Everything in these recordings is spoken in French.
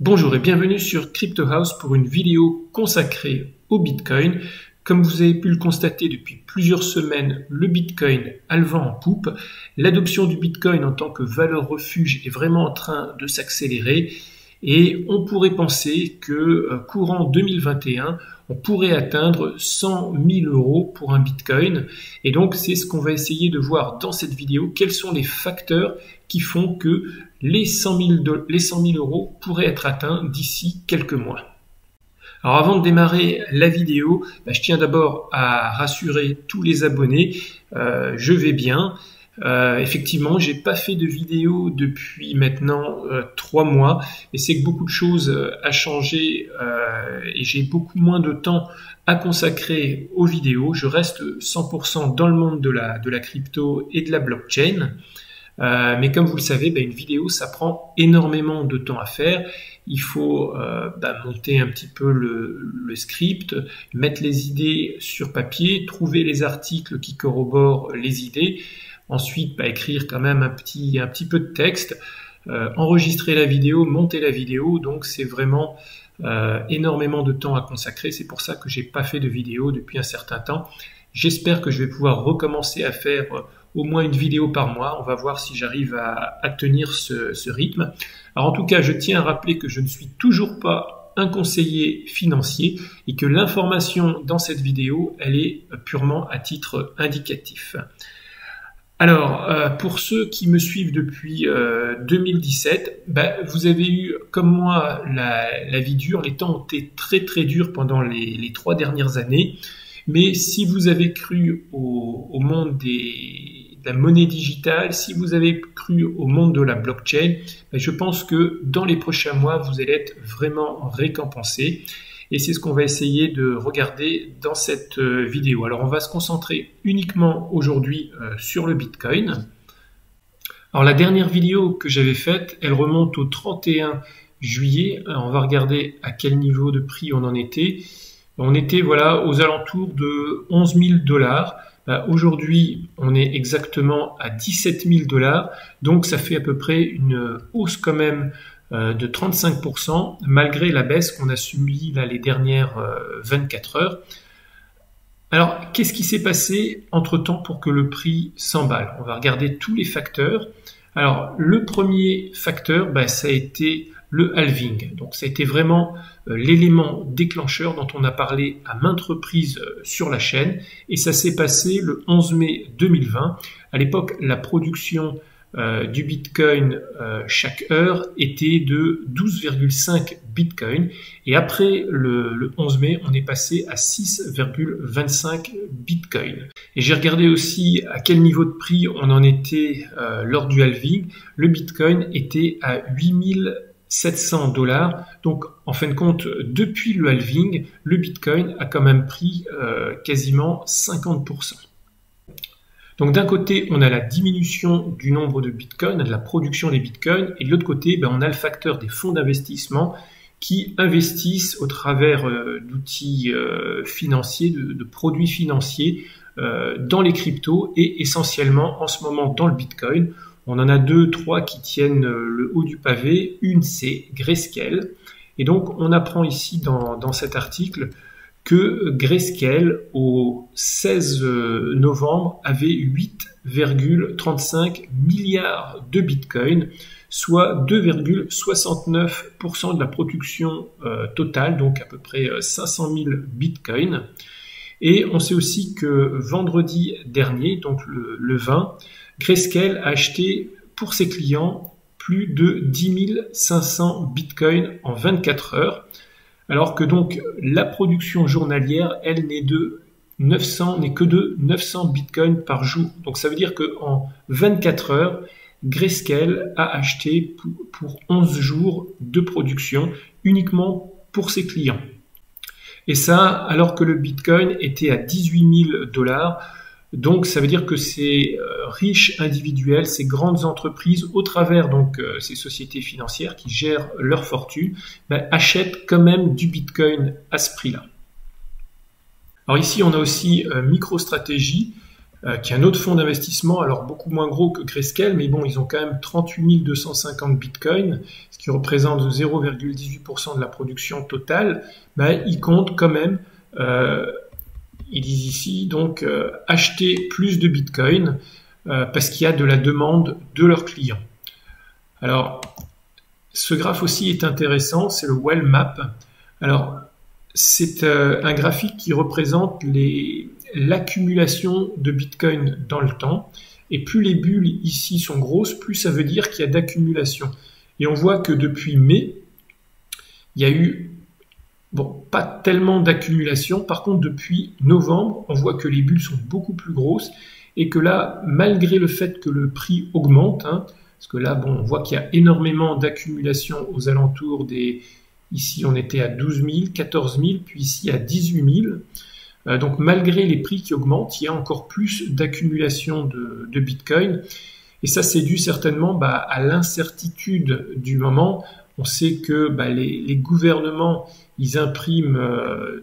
Bonjour et bienvenue sur Crypto House pour une vidéo consacrée au Bitcoin. Comme vous avez pu le constater depuis plusieurs semaines, le Bitcoin a le vent en poupe. L'adoption du Bitcoin en tant que valeur refuge est vraiment en train de s'accélérer et on pourrait penser que courant 2021, on pourrait atteindre 100 000 euros pour un Bitcoin. Et donc, c'est ce qu'on va essayer de voir dans cette vidéo. Quels sont les facteurs qui font que les 100 000 euros pourraient être atteints d'ici quelques mois. Alors avant de démarrer la vidéo, je tiens d'abord à rassurer tous les abonnés, je vais bien. Effectivement, j'ai pas fait de vidéo depuis maintenant 3 mois, et c'est que beaucoup de choses a changé et j'ai beaucoup moins de temps à consacrer aux vidéos. Je reste 100% dans le monde de la crypto et de la blockchain. Mais comme vous le savez, une vidéo, ça prend énormément de temps à faire. Il faut monter un petit peu le script, mettre les idées sur papier, trouver les articles qui corroborent les idées, ensuite écrire quand même un petit peu de texte, enregistrer la vidéo, monter la vidéo. Donc c'est vraiment énormément de temps à consacrer. C'est pour ça que j'ai pas fait de vidéo depuis un certain temps. J'espère que je vais pouvoir recommencer à faire au moins une vidéo par mois. On va voir si j'arrive à tenir ce rythme. Alors en tout cas, je tiens à rappeler que je ne suis toujours pas un conseiller financier et que l'information dans cette vidéo, elle est purement à titre indicatif. Alors, pour ceux qui me suivent depuis 2017, vous avez eu, comme moi, la vie dure. Les temps ont été très très durs pendant les 3 dernières années. Mais si vous avez cru au monde de la monnaie digitale, si vous avez cru au monde de la blockchain, je pense que dans les prochains mois, vous allez être vraiment récompensé. Et c'est ce qu'on va essayer de regarder dans cette vidéo. Alors, on va se concentrer uniquement aujourd'hui sur le Bitcoin. Alors, la dernière vidéo que j'avais faite, elle remonte au 31 juillet. Alors, on va regarder à quel niveau de prix on en était. On était aux alentours de 11 000 $. Aujourd'hui, on est exactement à 17 000 $. Donc, ça fait à peu près une hausse quand même de 35%, malgré la baisse qu'on a subie les dernières 24 heures. Alors, qu'est-ce qui s'est passé entre-temps pour que le prix s'emballe? On va regarder tous les facteurs. Alors, le premier facteur, ça a été le halving. Donc, ça a été vraiment l'élément déclencheur dont on a parlé à maintes reprises sur la chaîne. Et ça s'est passé le 11 mai 2020. À l'époque, la production du Bitcoin chaque heure était de 12,5 Bitcoin. Et après le 11 mai, on est passé à 6,25 Bitcoin. Et j'ai regardé aussi à quel niveau de prix on en était lors du halving. Le Bitcoin était à 8700 $. Donc, en fin de compte, depuis le halving, le Bitcoin a quand même pris quasiment 50%. Donc, d'un côté, on a la diminution du nombre de Bitcoin, de la production des Bitcoins, et de l'autre côté, on a le facteur des fonds d'investissement qui investissent au travers d'outils financiers, de produits financiers dans les cryptos et essentiellement en ce moment dans le Bitcoin. On en a 2, 3 qui tiennent le haut du pavé. Une, c'est Grayscale. Et donc, on apprend ici dans cet article que Grayscale, au 16 novembre, avait 8,35 milliards de Bitcoin, soit 2,69% de la production totale, donc à peu près 500 000 Bitcoin. Et on sait aussi que vendredi dernier, donc le 20, Grayscale a acheté pour ses clients plus de 10 500 Bitcoin en 24 heures, alors que donc la production journalière, elle n'est que de 900 Bitcoin par jour. Donc ça veut dire qu'en 24 heures, Grayscale a acheté pour 11 jours de production uniquement pour ses clients. Et ça, alors que le Bitcoin était à 18 000 $. Donc, ça veut dire que ces riches individuels, ces grandes entreprises, au travers donc ces sociétés financières qui gèrent leur fortune, achètent quand même du Bitcoin à ce prix-là. Alors ici, on a aussi MicroStrategy qui est un autre fonds d'investissement, alors beaucoup moins gros que Grayscale, mais bon, ils ont quand même 38 250 bitcoins, ce qui représente 0,18% de la production totale. Mais ils comptent quand même, ils disent ici, donc acheter plus de bitcoins parce qu'il y a de la demande de leurs clients. Alors, ce graphe aussi est intéressant, c'est le Well Map. Alors, c'est un graphique qui représente l'accumulation de Bitcoin dans le temps. Et plus les bulles ici sont grosses, plus ça veut dire qu'il y a d'accumulation. Et on voit que depuis mai, il y a eu, bon, pas tellement d'accumulation. Par contre, depuis novembre, on voit que les bulles sont beaucoup plus grosses. Et que là, malgré le fait que le prix augmente, parce que là, bon, on voit qu'il y a énormément d'accumulation aux alentours des... Ici, on était à 12 000, 14 000, puis ici à 18 000. Donc, malgré les prix qui augmentent, il y a encore plus d'accumulation de Bitcoin. Et ça, c'est dû certainement à l'incertitude du moment. On sait que les gouvernements, ils impriment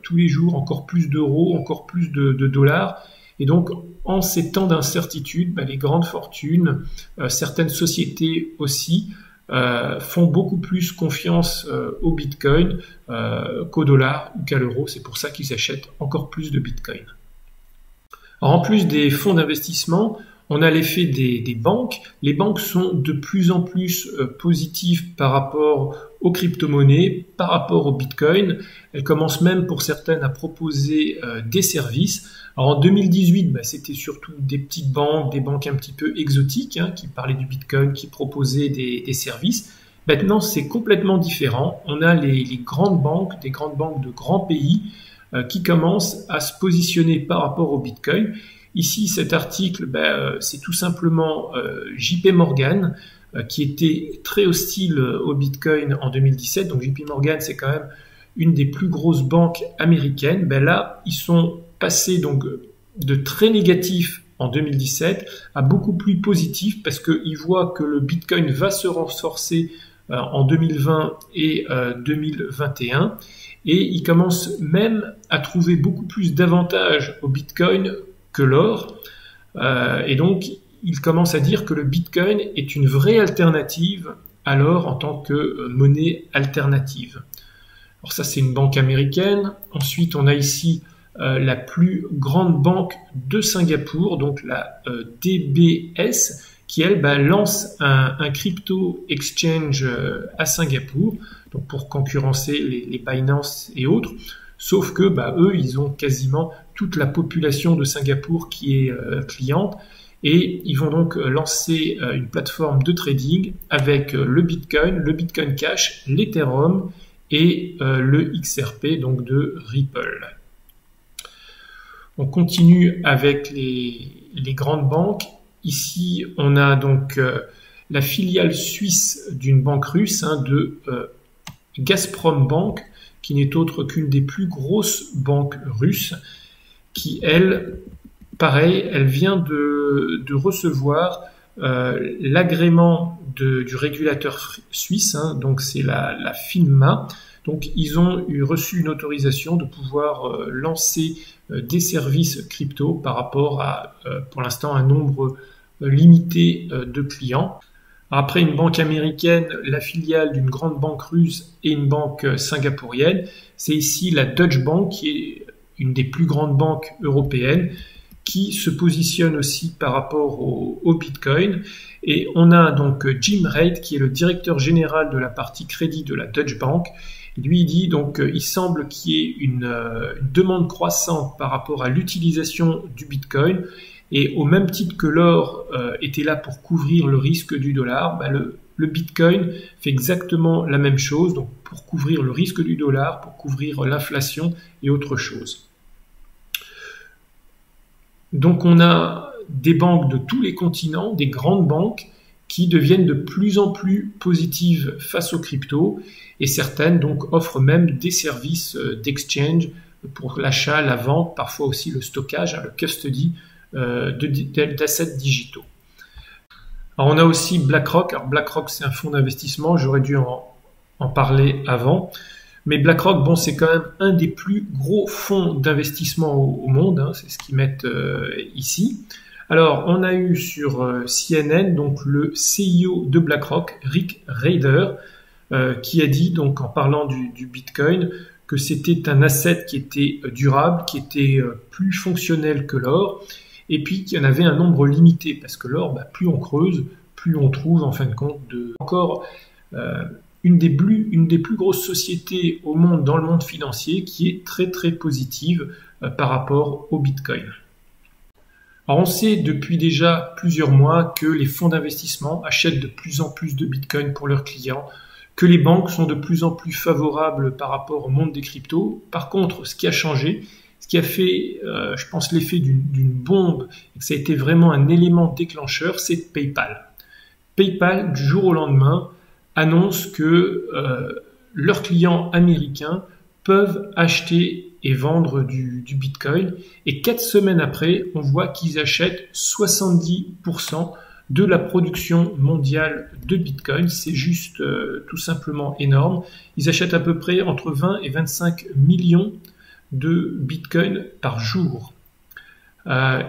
tous les jours encore plus d'euros, encore plus de dollars. Et donc, en ces temps d'incertitude, les grandes fortunes, certaines sociétés aussi, font beaucoup plus confiance au Bitcoin qu'au dollar ou qu'à l'euro. C'est pour ça qu'ils achètent encore plus de Bitcoin. Alors, en plus des fonds d'investissement, on a l'effet des banques. Les banques sont de plus en plus positives par rapport aux crypto-monnaies, par rapport au Bitcoin. Elles commencent même pour certaines à proposer des services. Alors en 2018, c'était surtout des petites banques, des banques un petit peu exotiques qui parlaient du Bitcoin, qui proposaient des services. Maintenant, c'est complètement différent. On a les grandes banques, des grandes banques de grands pays qui commencent à se positionner par rapport au Bitcoin. Ici, cet article, c'est tout simplement JP Morgan qui était très hostile au Bitcoin en 2017. Donc JP Morgan, c'est quand même une des plus grosses banques américaines. Là, ils sont passés donc de très négatif en 2017 à beaucoup plus positif parce qu'ils voient que le Bitcoin va se renforcer en 2020 et 2021 et ils commencent même à trouver beaucoup plus d'avantages au Bitcoin que l'or et donc ils commencent à dire que le Bitcoin est une vraie alternative à l'or en tant que monnaie alternative. Alors ça, c'est une banque américaine. Ensuite, on a ici la plus grande banque de Singapour, donc la DBS, qui elle lance un crypto exchange à Singapour, donc pour concurrencer les Binance et autres. Sauf que eux, ils ont quasiment toute la population de Singapour qui est cliente. Et ils vont donc lancer une plateforme de trading avec le Bitcoin Cash, l'Ethereum et le XRP, donc de Ripple. On continue avec les grandes banques. Ici, on a donc la filiale suisse d'une banque russe, de Gazprom Bank, qui n'est autre qu'une des plus grosses banques russes, qui, elle, pareil, elle vient de recevoir l'agrément du régulateur suisse, donc c'est la FINMA. Donc ils ont reçu une autorisation de pouvoir lancer des services crypto par rapport à, pour l'instant, un nombre limité de clients. Après, une banque américaine, la filiale d'une grande banque russe et une banque singapourienne, c'est ici la Deutsche Bank, qui est une des plus grandes banques européennes, qui se positionne aussi par rapport au Bitcoin. Et on a donc Jim Reid, qui est le directeur général de la partie crédit de la Deutsche Bank. Lui, il dit donc il semble qu'il y ait une demande croissante par rapport à l'utilisation du Bitcoin. Et au même titre que l'or était là pour couvrir le risque du dollar, le Bitcoin fait exactement la même chose, donc pour couvrir le risque du dollar, pour couvrir l'inflation et autre chose. Donc on a des banques de tous les continents, des grandes banques qui deviennent de plus en plus positives face aux cryptos et certaines donc offrent même des services d'exchange pour l'achat, la vente, parfois aussi le stockage, le custody d'assets digitaux. Alors on a aussi BlackRock. Alors BlackRock, c'est un fonds d'investissement, j'aurais dû en parler avant. Mais BlackRock, c'est quand même un des plus gros fonds d'investissement au monde, c'est ce qu'ils mettent ici. Alors, on a eu sur CNN donc le CEO de BlackRock, Rick Ryder, qui a dit, donc en parlant du Bitcoin, que c'était un asset qui était durable, qui était plus fonctionnel que l'or, et puis qu'il y en avait un nombre limité, parce que l'or, plus on creuse, plus on trouve en fin de compte encore une des plus grosses sociétés au monde, dans le monde financier, qui est très très positive par rapport au Bitcoin. Alors on sait depuis déjà plusieurs mois que les fonds d'investissement achètent de plus en plus de Bitcoin pour leurs clients, que les banques sont de plus en plus favorables par rapport au monde des cryptos. Par contre, ce qui a changé, ce qui a fait, je pense, l'effet d'une bombe, et que ça a été vraiment un élément déclencheur, c'est PayPal. PayPal, du jour au lendemain, annonce que leurs clients américains peuvent acheter et vendre du Bitcoin. Et 4 semaines après, on voit qu'ils achètent 70% de la production mondiale de Bitcoin. C'est juste tout simplement énorme. Ils achètent à peu près entre 20 et 25 millions de Bitcoin par jour.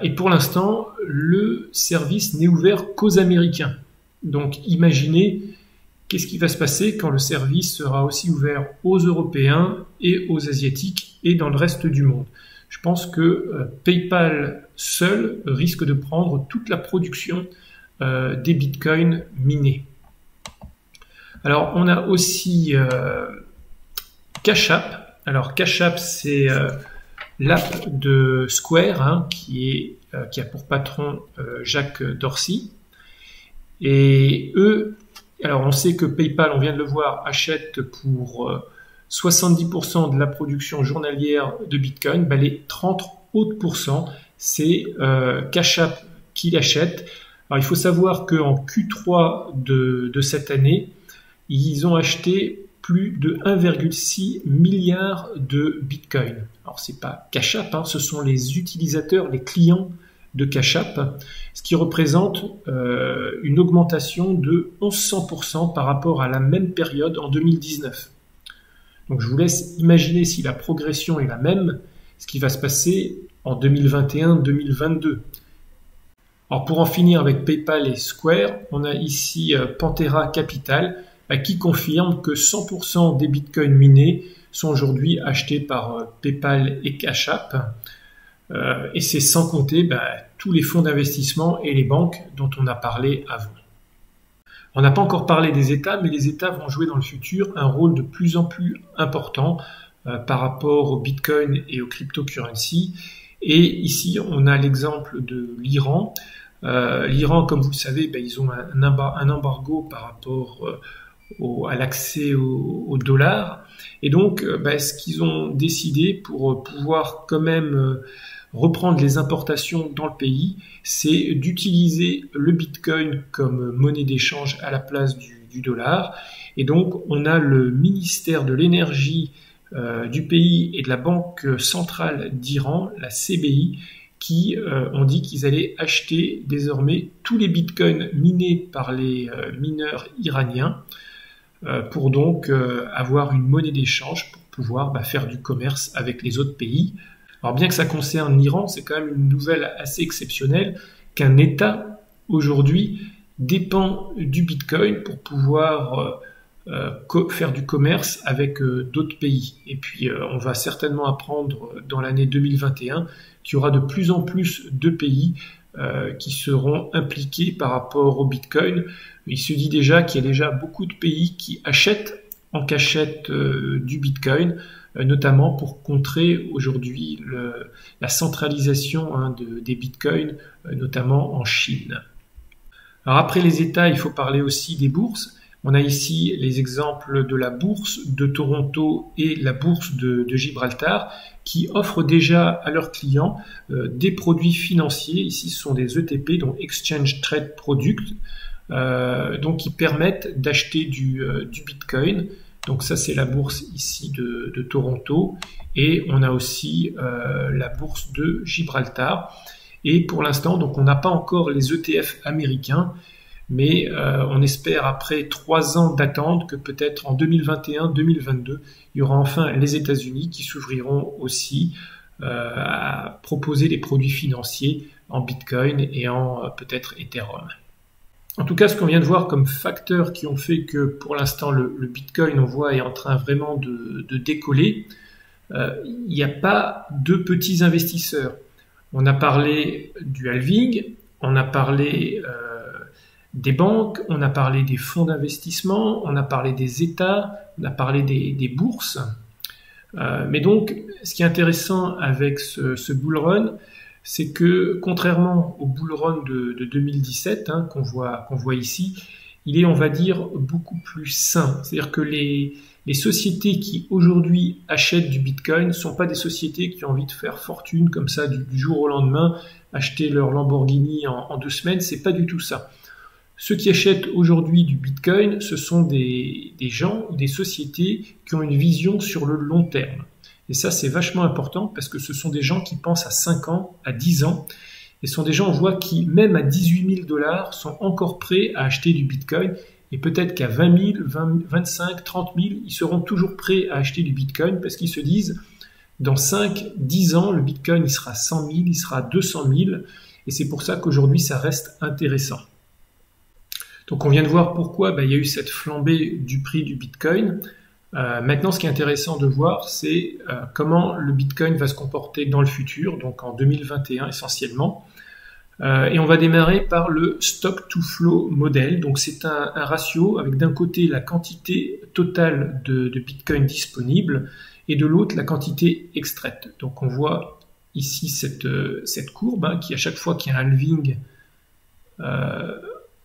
Et pour l'instant, le service n'est ouvert qu'aux Américains. Donc imaginez qu'est-ce qui va se passer quand le service sera aussi ouvert aux Européens et aux Asiatiques et dans le reste du monde. Je pense que PayPal seul risque de prendre toute la production des bitcoins minés. Alors on a aussi Cash App. Alors Cash App, c'est l'app de Square qui a pour patron Jack Dorsey. Et eux, alors on sait que PayPal, on vient de le voir, achète pour 70% de la production journalière de Bitcoin. Les 30 autres pourcents, c'est Cash App qui l'achète. Alors il faut savoir qu'en Q3 de cette année, ils ont acheté plus de 1,6 milliard de Bitcoin. Alors c'est pas Cash App, ce sont les utilisateurs, les clients de Cash App, ce qui représente une augmentation de 1100% par rapport à la même période en 2019. Donc je vous laisse imaginer, si la progression est la même, ce qui va se passer en 2021-2022. Alors pour en finir avec PayPal et Square, on a ici Pantera Capital qui confirme que 100% des bitcoins minés sont aujourd'hui achetés par PayPal et Cash App. Et c'est sans compter tous les fonds d'investissement et les banques dont on a parlé avant. On n'a pas encore parlé des États, mais les États vont jouer dans le futur un rôle de plus en plus important par rapport au Bitcoin et aux cryptocurrencies. Et ici, on a l'exemple de l'Iran. L'Iran, comme vous le savez, ils ont un embargo par rapport à l'accès au dollar. Et donc, ce qu'ils ont décidé pour pouvoir quand même reprendre les importations dans le pays, c'est d'utiliser le Bitcoin comme monnaie d'échange à la place du dollar. Et donc, on a le ministère de l'énergie du pays et de la Banque centrale d'Iran, la CBI, qui ont dit qu'ils allaient acheter désormais tous les bitcoins minés par les mineurs iraniens pour donc avoir une monnaie d'échange pour pouvoir faire du commerce avec les autres pays. Alors bien que ça concerne l'Iran, c'est quand même une nouvelle assez exceptionnelle qu'un État aujourd'hui dépend du Bitcoin pour pouvoir faire du commerce avec d'autres pays. Et puis on va certainement apprendre dans l'année 2021 qu'il y aura de plus en plus de pays qui seront impliqués par rapport au Bitcoin. Il se dit déjà qu'il y a déjà beaucoup de pays qui achètent en cachette du Bitcoin, notamment pour contrer aujourd'hui la centralisation des bitcoins, notamment en Chine. Alors après les États, il faut parler aussi des bourses. On a ici les exemples de la bourse de Toronto et la bourse de Gibraltar qui offrent déjà à leurs clients des produits financiers. Ici, ce sont des ETP, donc Exchange Trade Product, donc qui permettent d'acheter du Bitcoin. Donc ça, c'est la bourse ici de Toronto. Et on a aussi la bourse de Gibraltar. Et pour l'instant, donc on n'a pas encore les ETF américains, mais on espère après 3 ans d'attente que peut-être en 2021-2022, il y aura enfin les États-Unis qui s'ouvriront aussi à proposer des produits financiers en Bitcoin et en peut-être Ethereum. En tout cas, ce qu'on vient de voir comme facteurs qui ont fait que pour l'instant le Bitcoin, on voit, est en train vraiment de décoller, il n'y a pas de petits investisseurs. On a parlé du halving, on a parlé des banques, on a parlé des fonds d'investissement, on a parlé des États, on a parlé des bourses. Mais donc, ce qui est intéressant avec ce bull run, c'est que contrairement au bull run de 2017 qu'on voit ici, il est, on va dire, beaucoup plus sain. C'est-à-dire que les sociétés qui aujourd'hui achètent du Bitcoin ne sont pas des sociétés qui ont envie de faire fortune comme ça du jour au lendemain, acheter leur Lamborghini en 2 semaines, c'est pas du tout ça. Ceux qui achètent aujourd'hui du Bitcoin, ce sont des gens ou des sociétés qui ont une vision sur le long terme. Et ça, c'est vachement important parce que ce sont des gens qui pensent à 5 ans, à 10 ans. Et ce sont des gens, on voit, qui, même à 18 000 $, sont encore prêts à acheter du Bitcoin. Et peut-être qu'à 20 000, 25, 30 000, ils seront toujours prêts à acheter du Bitcoin parce qu'ils se disent, dans 5, 10 ans, le Bitcoin, il sera 100 000, il sera 200 000. Et c'est pour ça qu'aujourd'hui, ça reste intéressant. Donc on vient de voir pourquoi il y a eu cette flambée du prix du Bitcoin. Maintenant, ce qui est intéressant de voir, c'est comment le Bitcoin va se comporter dans le futur, donc en 2021 essentiellement. Et on va démarrer par le stock-to-flow model. Donc c'est un ratio avec d'un côté la quantité totale de Bitcoin disponible et de l'autre la quantité extraite. Donc on voit ici cette courbe qui, à chaque fois qu'il y a un halving,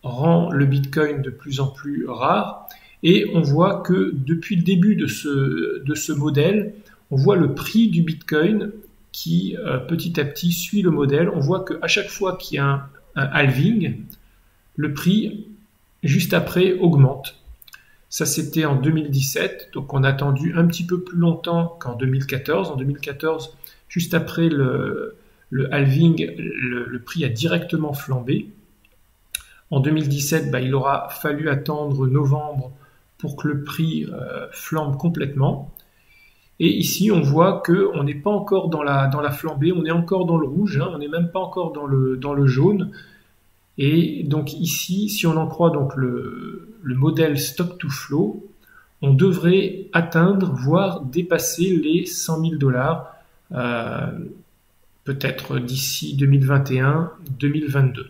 rend le Bitcoin de plus en plus rare. Et on voit que depuis le début de ce modèle, on voit le prix du Bitcoin qui petit à petit suit le modèle. On voit qu'à chaque fois qu'il y a un halving, le prix juste après augmente. Ça, c'était en 2017, donc on a attendu un petit peu plus longtemps qu'en 2014. En 2014, juste après le halving, le prix a directement flambé. En 2017, il aura fallu attendre novembre pour que le prix flambe complètement. Et ici, on voit qu'on n'est pas encore dans la flambée, on est encore dans le rouge, on n'est même pas encore dans le jaune. Et donc ici, si on en croit donc le modèle stock-to-flow, on devrait atteindre, voire dépasser les 100 000 $, peut-être d'ici 2021-2022.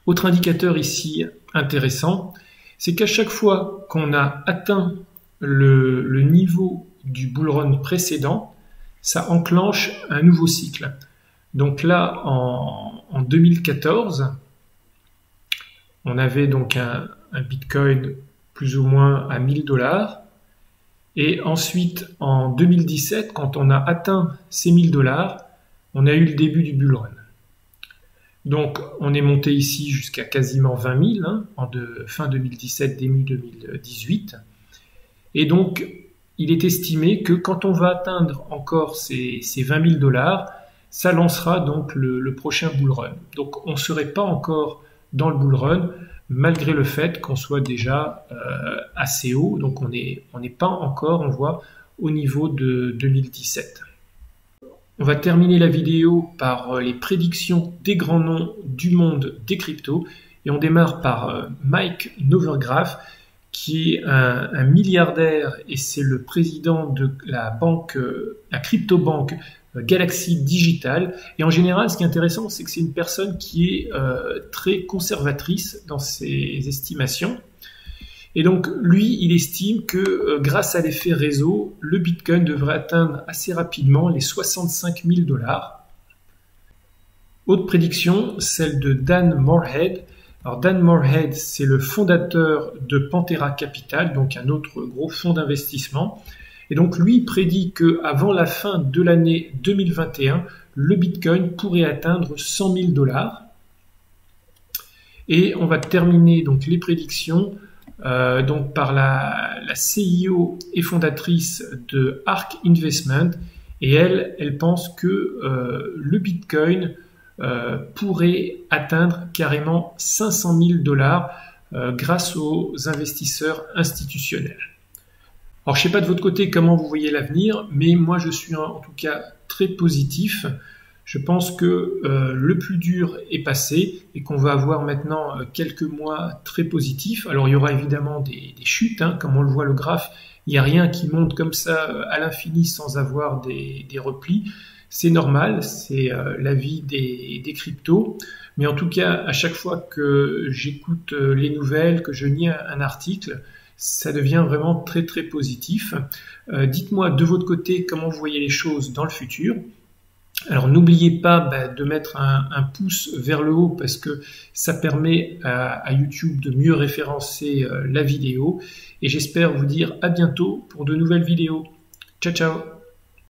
Autre indicateur ici intéressant, c'est qu'à chaque fois qu'on a atteint le niveau du bull run précédent, ça enclenche un nouveau cycle. Donc là, en 2014, on avait donc un Bitcoin plus ou moins à 1000 $. Et ensuite, en 2017, quand on a atteint ces 1000 $, on a eu le début du bull run. Donc, on est monté ici jusqu'à quasiment 20 000, fin 2017, début 2018. Et donc, il est estimé que quand on va atteindre encore ces 20 000 $, ça lancera donc le prochain bull run. Donc, on ne serait pas encore dans le bull run, malgré le fait qu'on soit déjà assez haut. Donc, on n'est pas encore, on voit, au niveau de 2017. On va terminer la vidéo par les prédictions des grands noms du monde des cryptos. Et on démarre par Mike Novogratz, qui est un milliardaire et c'est le président de la crypto-banque Galaxy Digital. Et en général, ce qui est intéressant, c'est que c'est une personne qui est très conservatrice dans ses estimations. Et donc, lui, il estime que grâce à l'effet réseau, le Bitcoin devrait atteindre assez rapidement les 65 000 $. Autre prédiction, celle de Dan Morehead. Alors, Dan Morehead, c'est le fondateur de Pantera Capital, donc un autre gros fonds d'investissement. Et donc, lui, il prédit qu'avant la fin de l'année 2021, le Bitcoin pourrait atteindre 100 000 $. Et on va terminer donc les prédictions donc par la CEO et fondatrice de ARK Investment, et elle pense que le Bitcoin pourrait atteindre carrément 500 000 $ grâce aux investisseurs institutionnels. Alors je ne sais pas de votre côté comment vous voyez l'avenir, mais moi je suis en tout cas très positif. Je pense que le plus dur est passé et qu'on va avoir maintenant quelques mois très positifs. Alors il y aura évidemment des chutes, hein, comme on le voit le graphe, il n'y a rien qui monte comme ça à l'infini sans avoir des replis. C'est normal, c'est la vie des cryptos. Mais en tout cas, à chaque fois que j'écoute les nouvelles, que je lis un article, ça devient vraiment très très positif. Dites-moi de votre côté comment vous voyez les choses dans le futur. Alors n'oubliez pas de mettre un pouce vers le haut parce que ça permet à YouTube de mieux référencer la vidéo. Et j'espère vous dire à bientôt pour de nouvelles vidéos. Ciao ciao!